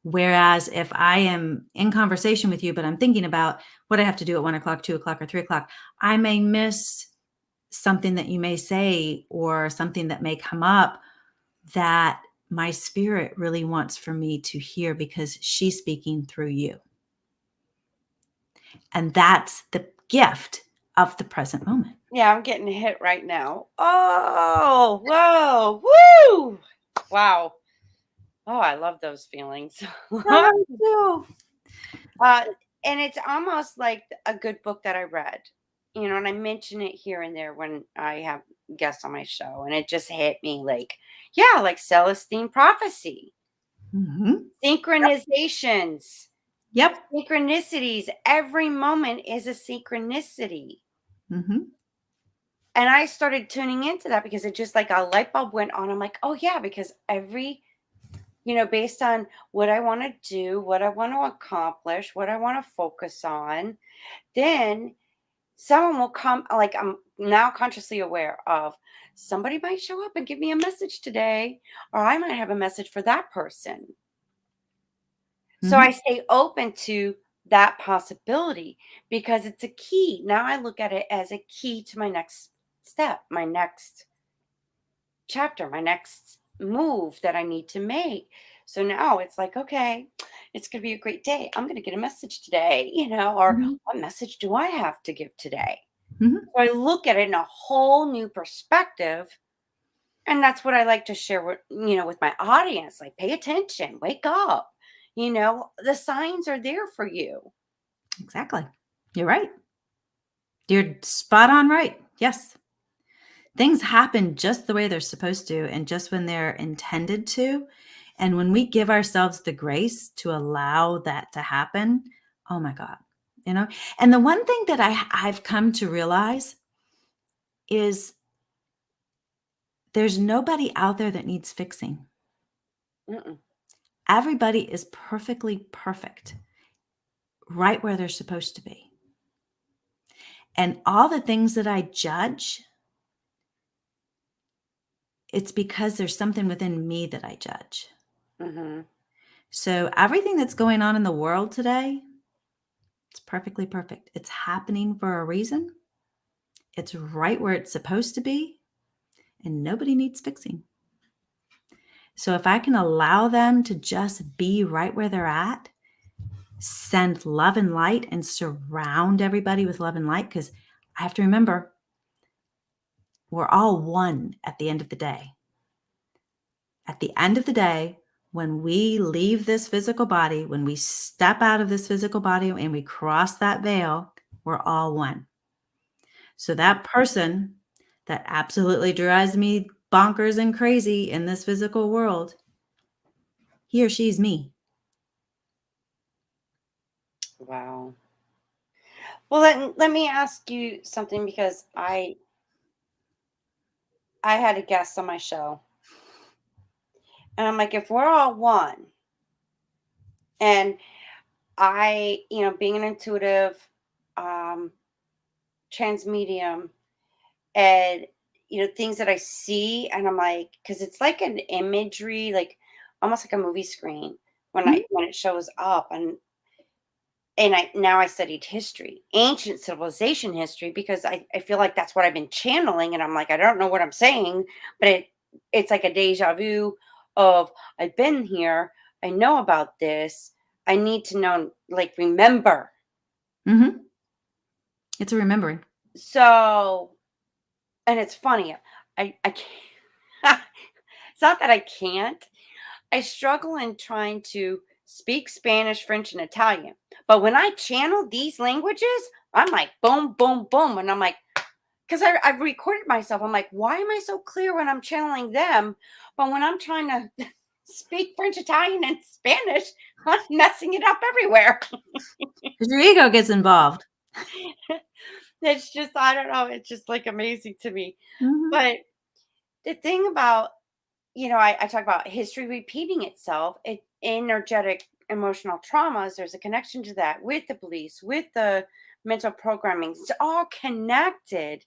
Whereas if I am in conversation with you, but I'm thinking about what I have to do at 1 o'clock, 2 o'clock, or 3 o'clock, I may miss something that you may say or something that may come up that my spirit really wants for me to hear because she's speaking through you. And that's the gift of the present moment. Yeah, I'm getting hit right now. Oh, whoa, woo! Wow. Oh, I love those feelings. I love it too. Uh, and it's almost like a good book that I read, and I mention it here and there when I have guests on my show, and it just hit me like, yeah, like Celestine prophecy, Mhm. synchronizations, Yep. synchronicities. Every moment is a synchronicity. Mhm. And I started tuning into that because it just like a light bulb went on. I'm like, oh, yeah, because based on what I want to do, what I want to accomplish, what I want to focus on, then someone will come. Like, I'm now consciously aware of somebody might show up and give me a message today, or I might have a message for that person. So I Mhm. stay open to that possibility because it's a key. Now I look at it as a key to my next step, my next chapter, my next move that I need to make. So now it's like, okay, it's going to be a great day. I'm going to get a message today, or Mhm. what message do I have to give today? Mhm. So I look at it in a whole new perspective. And that's what I like to share with my audience. Like, pay attention, wake up. The signs are there for you. Exactly. You're right. You're spot on right. Yes. Things happen just the way they're supposed to and just when they're intended to. And when we give ourselves the grace to allow that to happen, oh my God, you know? And the one thing that I've come to realize is there's nobody out there that needs fixing. Mm-mm. Everybody is perfectly perfect right where they're supposed to be. And all the things that I judge, it's because there's something within me that I judge. Mm-hmm. So everything that's going on in the world today, it's perfectly perfect. It's happening for a reason. It's right where it's supposed to be, and nobody needs fixing. So if I can allow them to just be right where they're at, send love and light and surround everybody with love and light, because I have to remember we're all one at the end of the day. At the end of the day, when we leave this physical body, when we step out of this physical body and we cross that veil, we're all one. So that person that absolutely drives me bonkers and crazy in this physical world, he or she's me. Wow. Well, let me ask you something because I had a guest on my show, and I'm like, if we're all one, and being an intuitive, um, trans medium, and things that I see, and I'm like, because it's like an imagery, like almost like a movie screen when Mhm, it shows up, and I now I studied history, ancient civilization history, because I feel like that's what I've been channeling, and I'm like, I don't know what I'm saying, but it's like a deja vu of I've been here, I know about this, I need to know, like, remember. mhm. It's a remembering. So, and it's funny, I can't. It's not that I can't. I struggle in trying to speak Spanish, French, and Italian. But when I channel these languages, I'm like, boom, boom, boom. And I'm like, because I've recorded myself. I'm like, why am I so clear when I'm channeling them? But when I'm trying to speak French, Italian, and Spanish, I'm messing it up everywhere. 'Cause your ego gets involved. It's just, I don't know. It's just like amazing to me. Mhm, But the thing about, I talk about history repeating itself. Energetic emotional traumas, there's a connection to that with the beliefs, with the mental programming. It's all connected.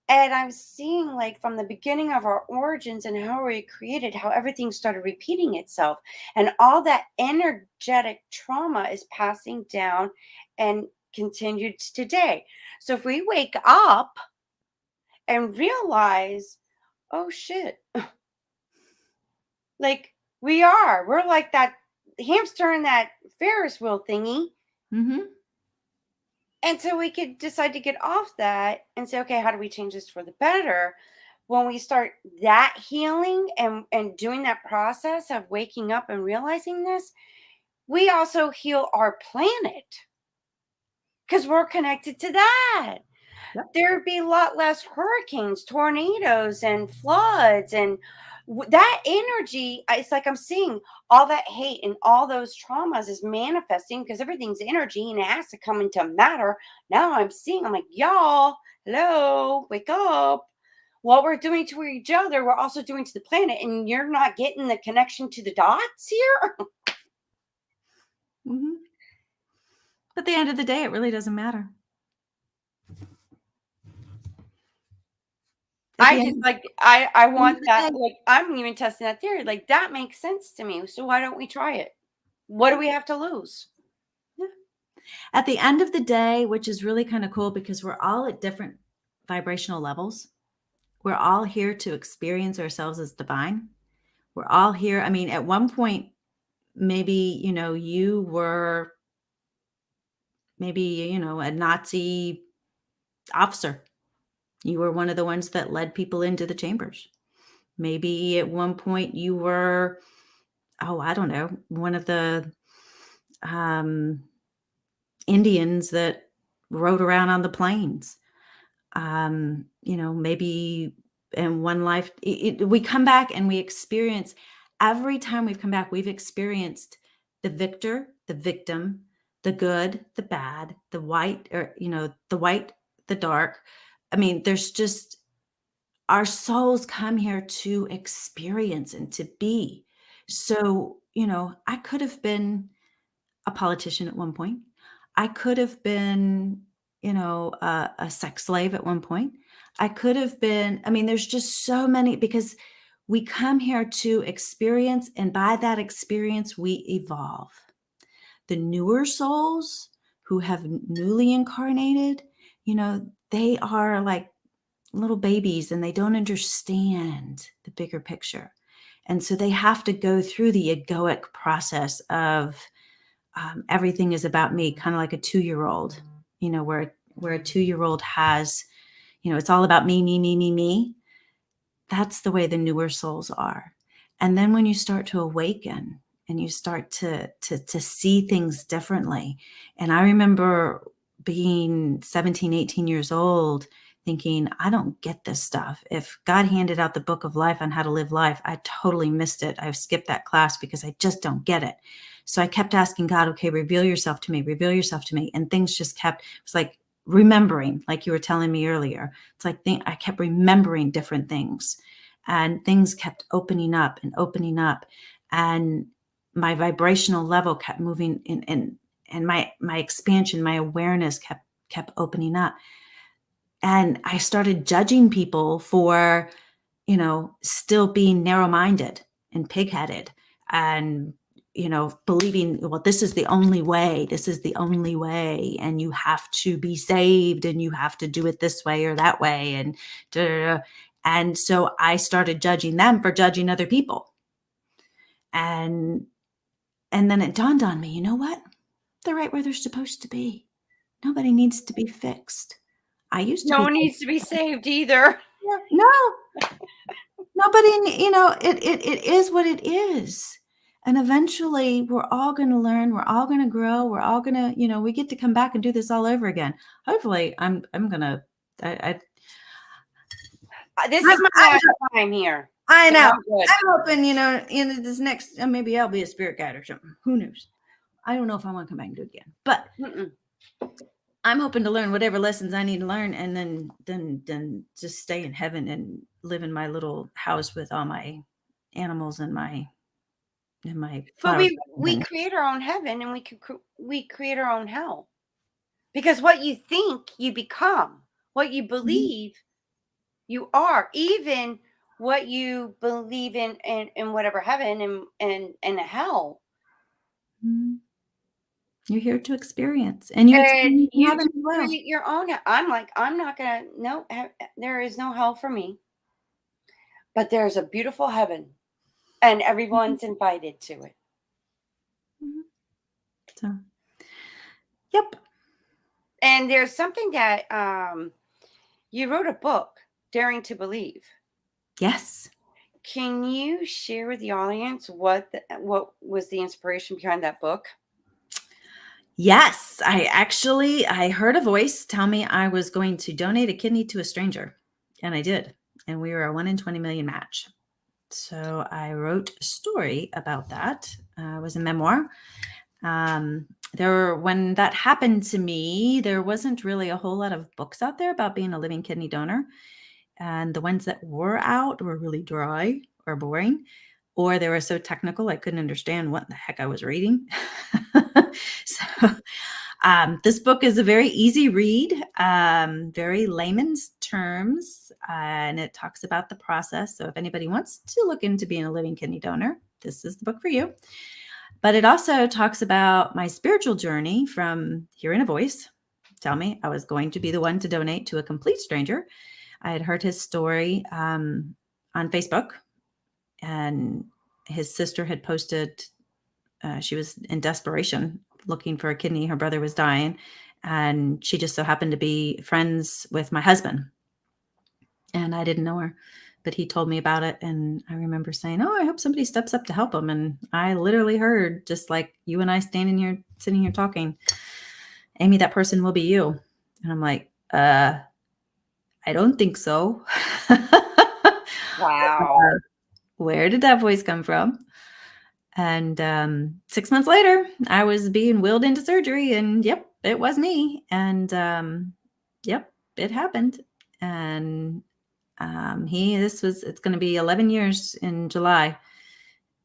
And I'm seeing, like, from the beginning of our origins and how we created, how everything started repeating itself. And all that energetic trauma is passing down and continued to today. So if we wake up and realize, oh shit, like, we're like that hamster in that Ferris wheel thingy. mhm. And so we could decide to get off that and say, okay, how do we change this for the better? when we start that healing and doing that process of waking up and realizing this, we also heal our planet because we're connected to that. Yep. There'd be a lot less hurricanes, tornadoes, and floods, and that energy. It's like I'm seeing all that hate and all those traumas is manifesting because everything's energy and it has to come into matter. Now I'm seeing, I'm like, y'all, hello, wake up. What we're doing to each other, we're also doing to the planet, and you're not getting the connection to the dots here. Mhm. At the end of the day, it really doesn't matter. At I the just end like I end of want the that. day, Like I'm even testing that theory. Like that makes sense to me. So why don't we try it? What do yeah, we have to lose? yeah. At the end of the day, which is really kind of cool because we're all at different vibrational levels. We're all here to experience ourselves as divine. We're all here. I mean, at one point, maybe, you were maybe, a Nazi officer. You were one of the ones that led people into the chambers. Maybe at one point you were, oh, I don't know, one of the um, Indians that rode around on the plains. Maybe in one life, we come back and we experience every time we've come back, we've experienced the victor, the victim, the good, the bad, the white, or, the white, the dark. I mean, there's just our souls come here to experience and to be. So, I could have been a politician at one point. I could have been, a sex slave at one point. I could have been, I mean, there's just so many because we come here to experience, and by that experience, we evolve. The newer souls who have newly incarnated, they are like little babies and they don't understand the bigger picture. And so they have to go through the egoic process of everything is about me, kind of like a 2-year old, where a 2-year old has, it's all about me, me, me, me, me. That's the way the newer souls are. And then when you start to awaken and you start to see things differently. And I remember being 17, 18 years old thinking, I don't get this stuff. If God handed out the book of life on how to live life, I totally missed it. I've skipped that class because I just don't get it. So I kept asking God, okay, reveal yourself to me, reveal yourself to me. And things just kept, it was like remembering, like you were telling me earlier. It's like I kept remembering different things and things kept opening up and opening up. And my vibrational level kept moving in, and my expansion, my awareness kept opening up. And I started judging people for, still being narrow-minded and pig-headed and, believing, well, this is the only way. This is the only way. And you have to be saved and you have to do it this way or that way. And da, da, da. And so I started judging them for judging other people. And then it dawned on me, you know what? They're right where they're supposed to be. Nobody needs to be fixed. I used to No be one like, needs to be saved either. yeah, no, nobody, it is what it is. And eventually we're all going to learn, we're all going to grow, we're all going to, we get to come back and do this all over again. Hopefully I'm going to, I, This I'm, is my last time here, I and know. I'm good. I'm hoping, in this next, maybe I'll be a spirit guide or something. Who knows? I don't know if I want to come back and do it again, but Mm-mm. I'm hoping to learn whatever lessons I need to learn, and then just stay in heaven and live in my little house with all my animals and my But flowers and we things. create our own heaven, and we create our own hell because what you think you become, what you Mhm, believe you are, even what you believe in whatever heaven and hell. mhm. You're here to experience, and you And experience in you heaven do as well. create your own I'm like, I'm not gonna no, there is no hell for me, but there's a beautiful heaven, and Mhm, everyone's invited to it. mhm. So, yep. And there's something that you wrote a book, Daring to Believe. Yes. Can you share with the audience what was the inspiration behind that book? Yes, I heard a voice tell me I was going to donate a kidney to a stranger, and I did. And we were a 1 in 20 million match. So I wrote a story about that. It was a memoir. Um, when that happened to me, there wasn't really a whole lot of books out there about being a living kidney donor. And the ones that were out were really dry or boring, or they were so technical I couldn't understand what the heck I was reading. So this book is a very easy read, very layman's terms, and it talks about the process. So if anybody wants to look into being a living kidney donor, this is the book for you. But it also talks about my spiritual journey from hearing a voice tell me I was going to be the one to donate to a complete stranger. I had heard his story on Facebook, and his sister had posted, she was in desperation looking for a kidney. Her brother was dying, and she just so happened to be friends with my husband. And I didn't know her, but he told me about it. And I remember saying, "Oh, I hope somebody steps up to help him." And I literally heard, just like you and I sitting here talking, "Amy, that person will be you." And I'm like, I don't think so. Wow. Where did that voice come from? And 6 months later, I was being wheeled into surgery, and yep, it was me. And yep, it happened. And it's going to be 11 years in July.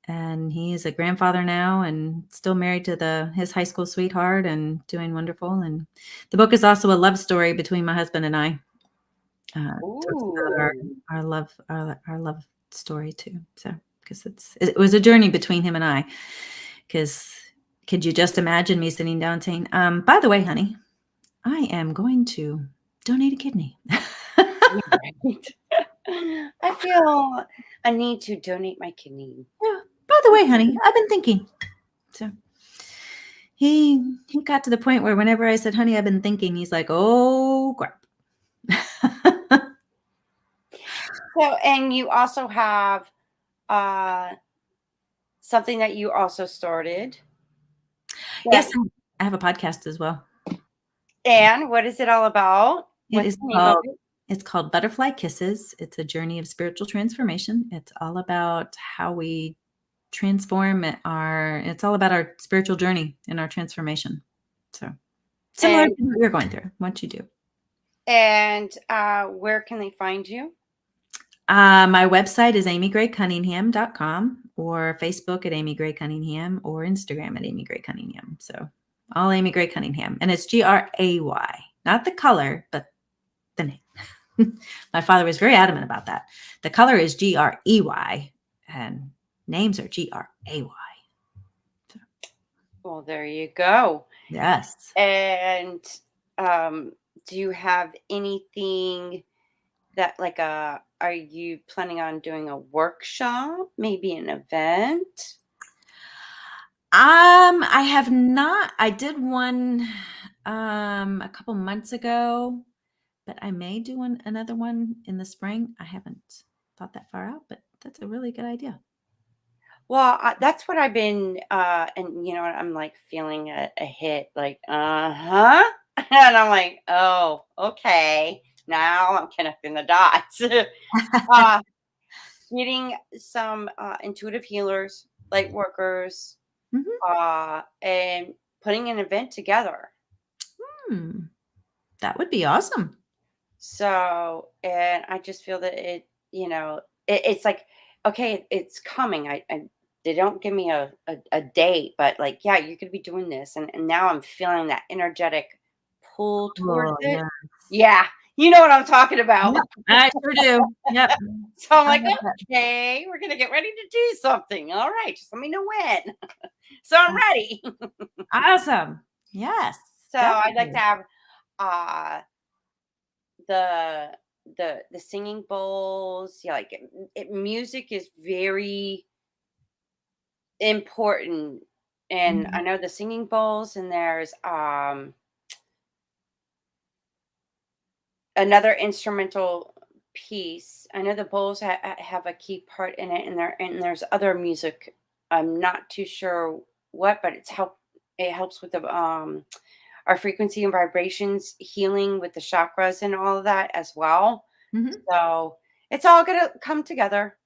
And he is a grandfather now and still married to his high school sweetheart and doing wonderful. And the book is also a love story between my husband and I. Talks about Ooh. our love story too. So because it was a journey between him and I. Because could you just imagine me sitting down saying, "By the way, honey, I am going to donate a kidney." Right. I feel a need to donate my kidney. Yeah. By the way, honey, I've been thinking. So he got to the point where whenever I said, "Honey, I've been thinking," he's like, "Oh crap." So, and you also have uh something that you also started. Yes, That, I have a podcast as well. and what is it all about? It What's is the name of called it? it's called Butterfly Kisses. It's a journey of spiritual transformation. It's all about how we transform it's all about our spiritual journey and our transformation. So, similar And to what you're going through, what you do. where can they find you? My website is amygraycunningham.com, or Facebook at Amy Gray Cunningham, or Instagram at Amy Gray Cunningham. So all Amy Gray Cunningham. And it's Gray, not the color, but the name. My father was very adamant about that. The color is Grey, and names are Gray. So, Well, there you go. yes. And um, do you have anything that are you planning on doing a workshop, maybe an event? I have not. I did one a couple months ago, but I may do another one in the spring. I haven't thought that far out, but that's a really good idea. Well, that's what I've been, and you know, what, I'm like feeling a hit, like, huh, and I'm like, oh, okay, now I'm connecting the dots. uh, Getting some intuitive healers, light workers, Mhm. and putting an event together. Hmm, that would be awesome. So, and I just feel that it's like, okay, it's coming. They don't give me a date, but like, yeah, you could be doing this. And now I'm feeling that energetic pull towards Oh, it. yeah. Yeah. You know what I'm talking about. Yep, I sure do. Yep. So I'm I like, love that. okay, we're going to get ready to do something. All right. Just let me know when. So I'm ready. Awesome. Yes, So I'd like to definitely. have uh the the singing bowls. Yeah, like music is very important, and I Mhm. know the singing bowls, and there's another instrumental piece. I know the bowls have a key part in it, and there's other music. I'm not too sure what, but It helps with the our frequency and vibrations, healing with the chakras and all of that as well. Mhm. So it's all gonna come together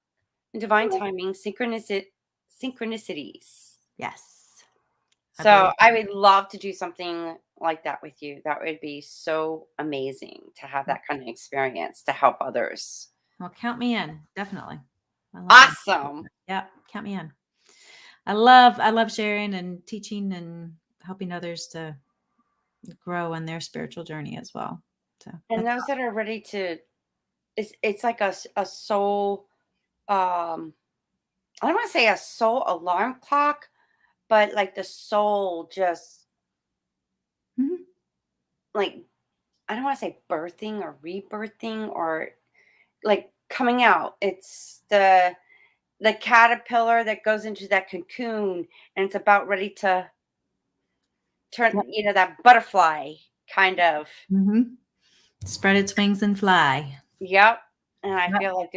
in divine Yeah. timing, synchronicities. Yes, I So believe I that. would love to do something like that with you. That would be so amazing to have that kind of experience to help others. Well, count me in, definitely. I love that. Awesome. Yeah, count me in. I love sharing and teaching and helping others to grow on their spiritual journey as well. So And that's those that are ready to, it's like a soul, I don't want to say a soul alarm clock, but like the soul just mhm. like, I don't want to say birthing or rebirthing or like coming out. It's the caterpillar that goes into that cocoon and it's about ready to turn, Yep. that butterfly kind of. Mhm. Spread its wings and fly. Yep. And I Yep. feel like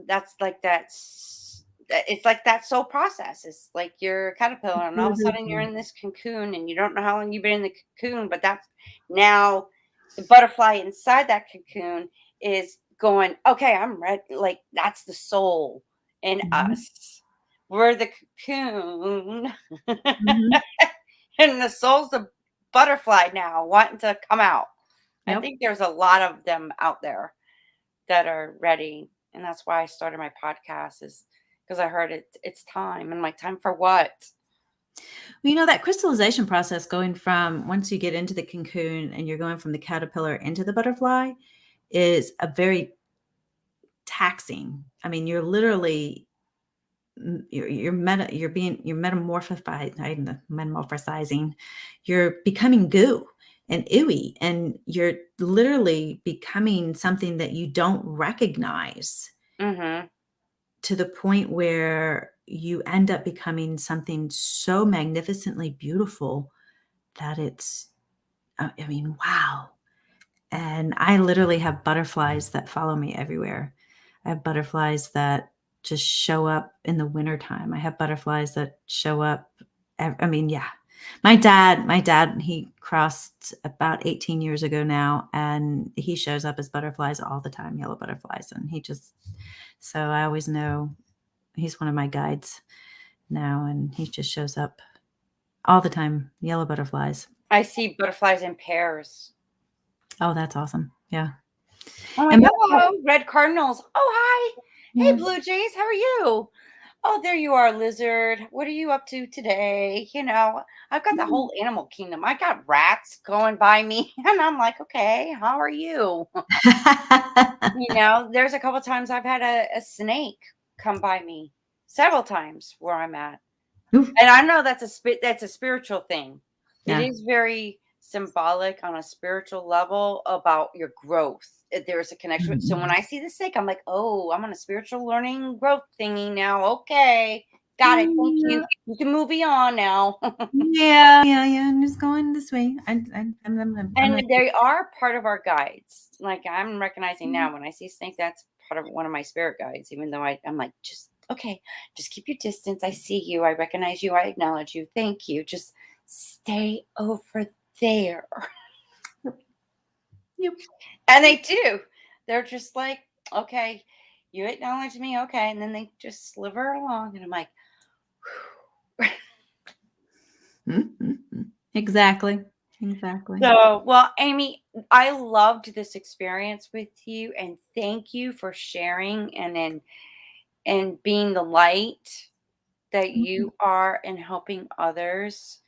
that's like it's like that soul process. It's like you're a caterpillar and all of a sudden you're Mhm. in this cocoon and you don't know how long you've been in the cocoon, but that's now the butterfly inside that cocoon is going, okay, I'm ready. Like that's the soul in Mhm. us. We're the cocoon. Mhm. And the soul's the butterfly now wanting to come out. I Yep. think there's a lot of them out there that are ready. And that's why I started my podcast is because I heard it's time. And I'm like, time for what? Well, that crystallization process going from once you get into the cocoon and you're going from the caterpillar into the butterfly is a very taxing. I mean, you're literally you're metamorphosizing. You're becoming goo and ooey, and you're literally becoming something that you don't recognize Mhm. to the point where you end up becoming something so magnificently beautiful that it's I mean, wow. And I literally have butterflies that follow me everywhere. I have butterflies that just show up in the wintertime. I have butterflies that show up I mean, yeah. My dad, he crossed about 18 years ago now, and he shows up as butterflies all the time, yellow butterflies, and he just so I always know he's one of my guides now, and he just shows up all the time, yellow butterflies. I see butterflies in pairs. Oh, that's awesome. Yeah. I'm like, And hello, red cardinals. Oh, hi. Hey, yeah. blue jays. How are you? Oh, there you are, lizard. What are you up to today? I've got the Mm. whole animal kingdom. I got rats going by me, and I'm like, okay, how are you? There's a couple times I've had a snake come by me several times where I'm at. Oof. And I know that's a spiritual thing. It Yeah. is very symbolic on a spiritual level about your growth. There's a connection. So when Mhm. I see the snake, I'm like, oh, I'm on a spiritual learning growth thingy now. Okay. Got it. Thank you. Yeah. You can move on now. Yeah, yeah, yeah, I'm just going this way. I'm And like they are part of our guides. Like I'm recognizing Mhm. now when I see snake, that's part of one of my spirit guides, even though I'm like, just okay, just keep your distance. I see you, I recognize you, I acknowledge you. Thank you. Just stay over there. Yep, yep. And they do. They're just like, okay, you acknowledge me, okay. And then they just sliver along. And I'm like, Mhm. Exactly, exactly. so, well, Amy, I loved this experience with you, and thank you for sharing and being the light that Mhm. you are and helping others,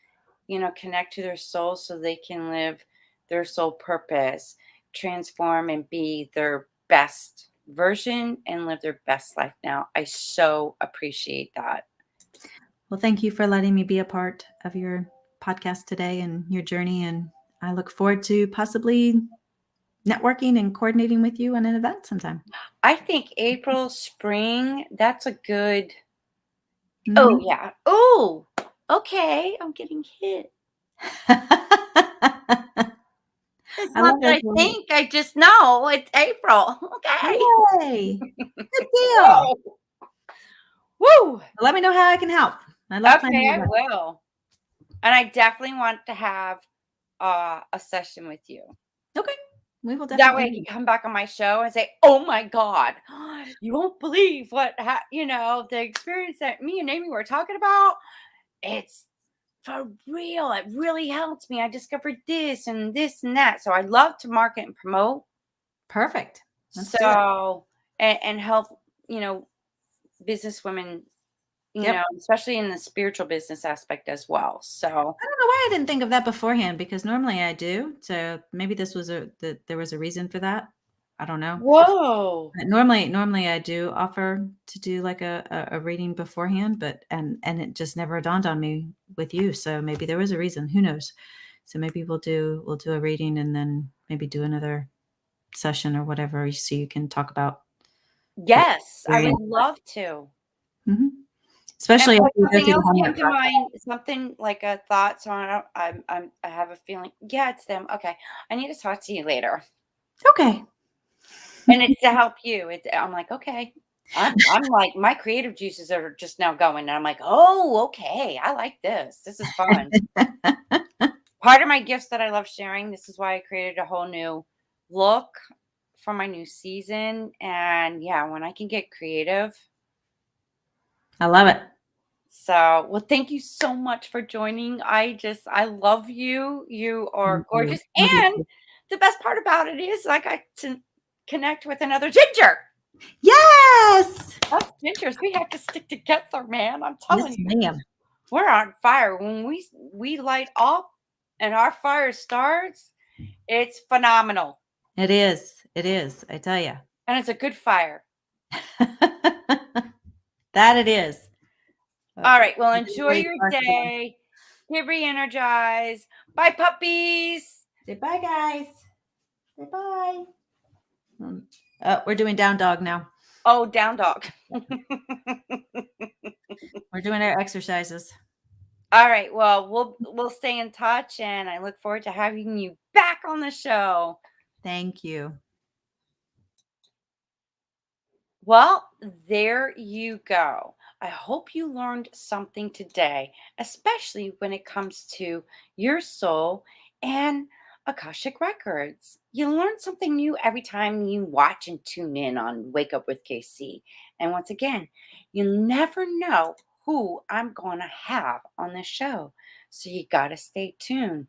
connect to their soul so they can live their soul purpose, transform and be their best version and live their best life now. I so appreciate that. Well, thank you for letting me be a part of your podcast today and your journey, and I look forward to possibly networking and coordinating with you on an event sometime. I think April, spring, that's a good. Oh, Mhm. yeah. Oh, okay. I'm getting hit. It's I not love that this I one. think, I just know it's April. Okay. Yay! Good deal. Whoa. Woo! Let me know how I can help. I love playing Okay, with I that. will. And I definitely want to have, a session with you. Okay. We will That way definitely I do can come back on my show and say, "Oh my god, you won't believe what the experience that me and Amy were talking about. It's for real. It really helped me. I discovered this and that." So I love to market and promote. Perfect. Let's do it. So and help, you know, business women, Yep. especially in the spiritual business aspect as well. So, I don't know why I didn't think of that beforehand because normally I do. So maybe this was there was a reason for that. I don't know. whoa. But normally I do offer to do like a reading beforehand, but and it just never dawned on me with you. So maybe there was a reason. Who knows? So maybe we'll do a reading and then maybe do another session or whatever so you can talk about your Yes, I would experience. love to. Mhm. And Especially oh, after you go something through the else homework came to process. mind, something like a thought, so I have a feeling, yeah, it's them. Okay. I need to talk to you later. Okay. And it's to help you. I'm like, okay. I'm like, my creative juices are just now going. And I'm like, oh, okay. I like this. This is fun. Part of my gifts that I love sharing. This is why I created a whole new look for my new season. And yeah, when I can get creative. I love it. So, well, thank you so much for joining. I love you. You are Thank you. gorgeous. Love you And too. the best part about it is I got to connect with another ginger. Yes. Us gingers, we have to stick together, man. I'm telling Yes, you, ma'am. we're on fire. When we light up and our fire starts, it's phenomenal. It is. It is. I tell you. And it's a good fire. That it is. All right. Well, It's a enjoy great your spark of joy. day. Get re-energized. Bye, puppies. Say bye, guys. Say bye. We're doing down dog now. Oh, down dog. We're doing our exercises. All right. Well, we'll stay in touch, and I look forward to having you back on the show. Thank you. Well, there you go. I hope you learned something today, especially when it comes to your soul and Akashic Records. You learn something new every time you watch and tune in on Wake Up with KC. And once again, you never know who I'm going to have on the show. So you got to stay tuned.